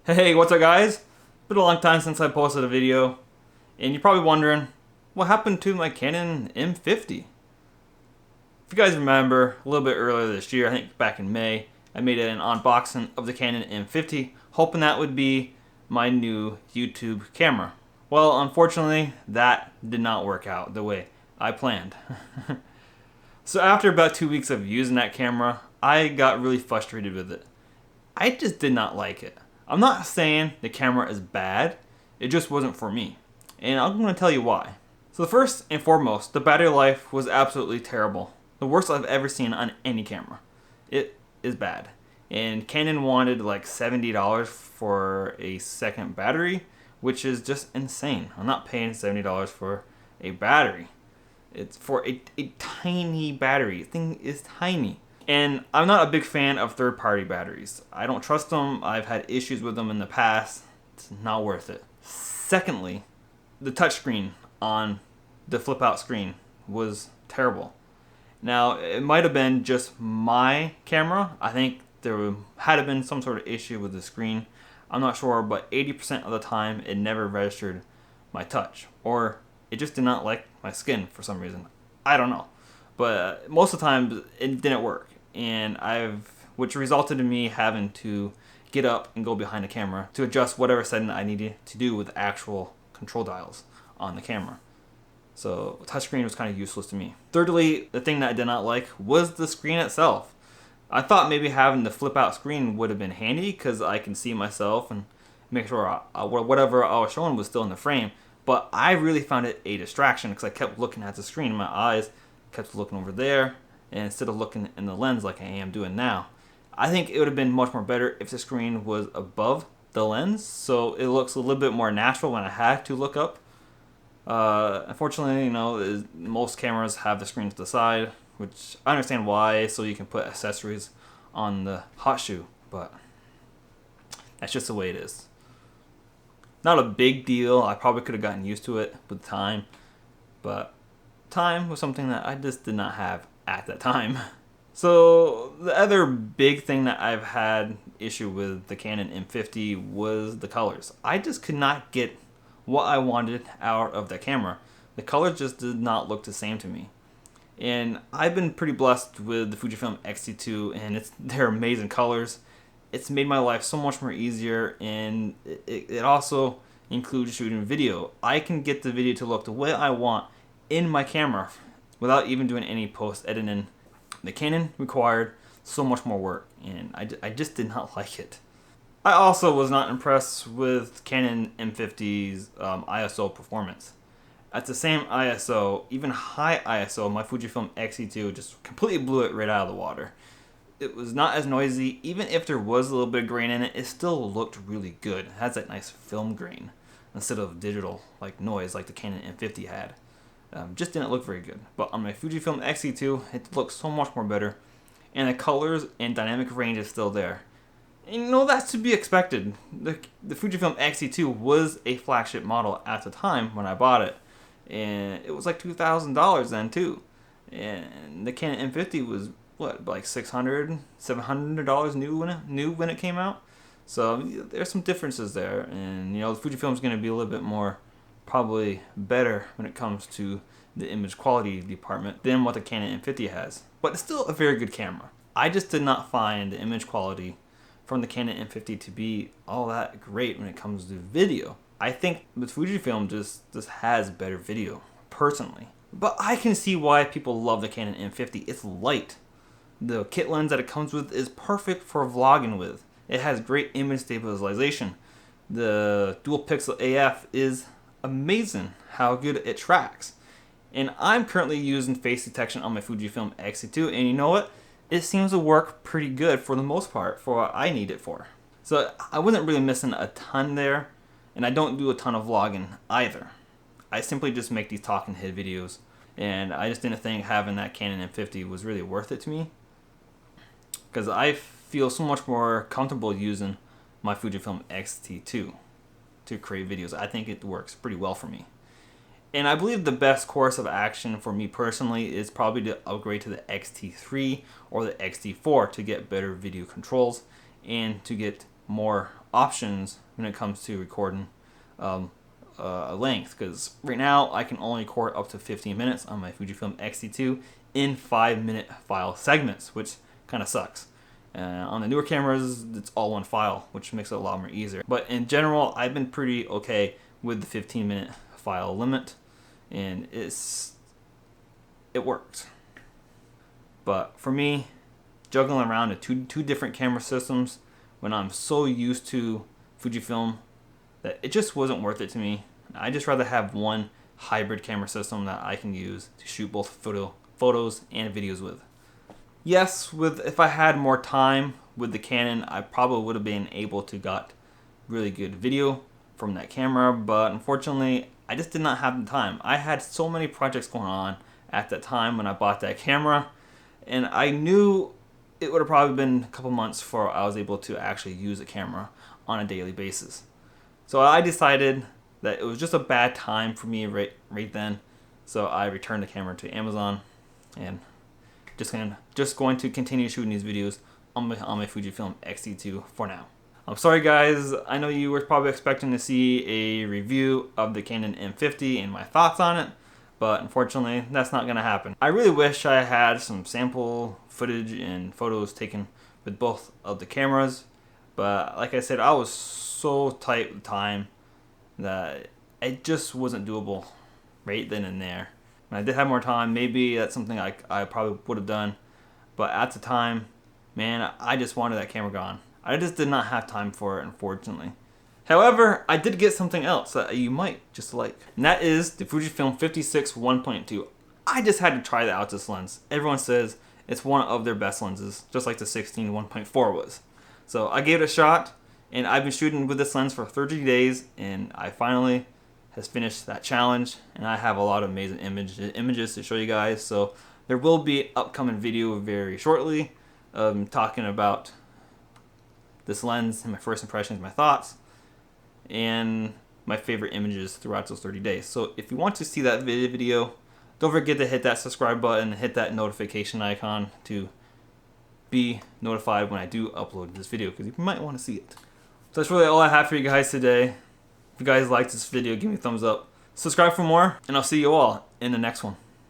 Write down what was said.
Hey, what's up guys? Been a long time since I posted a video, and you're probably wondering, what happened to my Canon M50? If you guys remember, a little bit earlier this year, I think back in May, I made an unboxing of the Canon M50, hoping that would be my new YouTube camera. Well, unfortunately, that did not work out the way I planned. So after about 2 weeks of using that camera, I got really frustrated with it. I just did not like it. I'm not saying the camera is bad, it just wasn't for me. And I'm going to tell you why. So first and foremost, the battery life was absolutely terrible. The worst I've ever seen on any camera. It is bad. And Canon wanted like $70 for a second battery, which is just insane. I'm not paying $70 for a battery. It's for a tiny battery. The thing is tiny. And I'm not a big fan of third-party batteries. I don't trust them. I've had issues with them in the past. It's not worth it. Secondly, the touchscreen on the flip-out screen was terrible. Now, it might have been just my camera. I think there had been some sort of issue with the screen. I'm not sure, but 80% of the time it never registered my touch. Or it just did not like my skin for some reason. I don't know. But most of the time it didn't work. And which resulted in me having to get up and go behind the camera to adjust whatever setting I needed to do with actual control dials on the camera. So touchscreen was kind of useless to me. Thirdly, the thing that I did not like was the screen itself. I thought maybe having the flip out screen would have been handy because I can see myself and make sure whatever I was showing was still in the frame. But I really found it a distraction because I kept looking at the screen. My eyes kept looking over there, and instead of looking in the lens like I am doing now. I think it would have been much more better if the screen was above the lens, so it looks a little bit more natural when I had to look up. Unfortunately, most cameras have the screen to the side, which I understand why, so you can put accessories on the hot shoe, but that's just the way it is. Not a big deal. I probably could have gotten used to it with time, but time was something that I just did not have at that time. So the other big thing that I've had issue with the Canon M50 was the colors. I just could not get what I wanted out of the camera. The colors just did not look the same to me. And I've been pretty blessed with the Fujifilm X-T2, and they're amazing colors. It's made my life so much more easier, and it also includes shooting video. I can get the video to look the way I want in my camera without even doing any post editing. The Canon required so much more work, and I just did not like it. I also was not impressed with Canon M50's ISO performance. At the same ISO, even high ISO, my Fujifilm X-T2 just completely blew it right out of the water. It was not as noisy. Even if there was a little bit of grain in it, it still looked really good. It has that nice film grain instead of digital like noise like the Canon M50 had. Just didn't look very good. But on my Fujifilm X-T2, it looks so much more better. And the colors and dynamic range is still there. And that's to be expected. The Fujifilm X-T2 was a flagship model at the time when I bought it. And it was like $2,000 then too. And the Canon M50 was like $600, $700 new when it came out. So there's some differences there. And the Fujifilm is going to be a little bit more probably better when it comes to the image quality department than what the Canon M50 has. But it's still a very good camera. I just did not find the image quality from the Canon M50 to be all that great when it comes to video. I think the Fujifilm just has better video, personally. But I can see why people love the Canon M50. It's light. The kit lens that it comes with is perfect for vlogging with. It has great image stabilization. The dual pixel AF is amazing how good it tracks. And I'm currently using face detection on my Fujifilm X-T2, and you know what? It seems to work pretty good for the most part for what I need it for. So I wasn't really missing a ton there, and I don't do a ton of vlogging either. I simply just make these talking head videos, and I just didn't think having that Canon M50 was really worth it to me, because I feel so much more comfortable using my Fujifilm X-T2 to create videos. I think it works pretty well for me. And I believe the best course of action for me personally is probably to upgrade to the X-T3 or the X-T4 to get better video controls and to get more options when it comes to recording length, because right now I can only record up to 15 minutes on my Fujifilm X-T2 in 5-minute file segments, which kind of sucks. On the newer cameras, it's all one file, which makes it a lot more easier. But in general, I've been pretty okay with the 15-minute file limit, and it works. But for me, juggling around the two different camera systems when I'm so used to Fujifilm that it just wasn't worth it to me. I just rather have one hybrid camera system that I can use to shoot both photos and videos with. Yes, if I had more time with the Canon, I probably would have been able to got really good video from that camera, but unfortunately, I just did not have the time. I had so many projects going on at that time when I bought that camera, and I knew it would have probably been a couple months before I was able to actually use a camera on a daily basis. So I decided that it was just a bad time for me right then, so I returned the camera to Amazon, and just going to continue shooting these videos on my Fujifilm X-T2 for now. I'm sorry guys, I know you were probably expecting to see a review of the Canon M50 and my thoughts on it, but unfortunately that's not going to happen. I really wish I had some sample footage and photos taken with both of the cameras, but like I said, I was so tight with time that it just wasn't doable right then and there. When I did have more time, maybe that's something I probably would have done, but at the time, man, I just wanted that camera gone. I just did not have time for it, unfortunately. However, I did get something else that you might just like, and that is the Fujifilm 56 1.2. I just had to try that out, this lens. Everyone says it's one of their best lenses, just like the 16 1.4 was. So I gave it a shot, and I've been shooting with this lens for 30 days, and I finally has finished that challenge, and I have a lot of amazing images to show you guys. So there will be an upcoming video very shortly talking about this lens and my first impressions, my thoughts, and my favorite images throughout those 30 days. So if you want to see that video, don't forget to hit that subscribe button and hit that notification icon to be notified when I do upload this video, because you might want to see it. So that's really all I have for you guys today. If you guys liked this video, give me a thumbs up. Subscribe for more, and I'll see you all in the next one.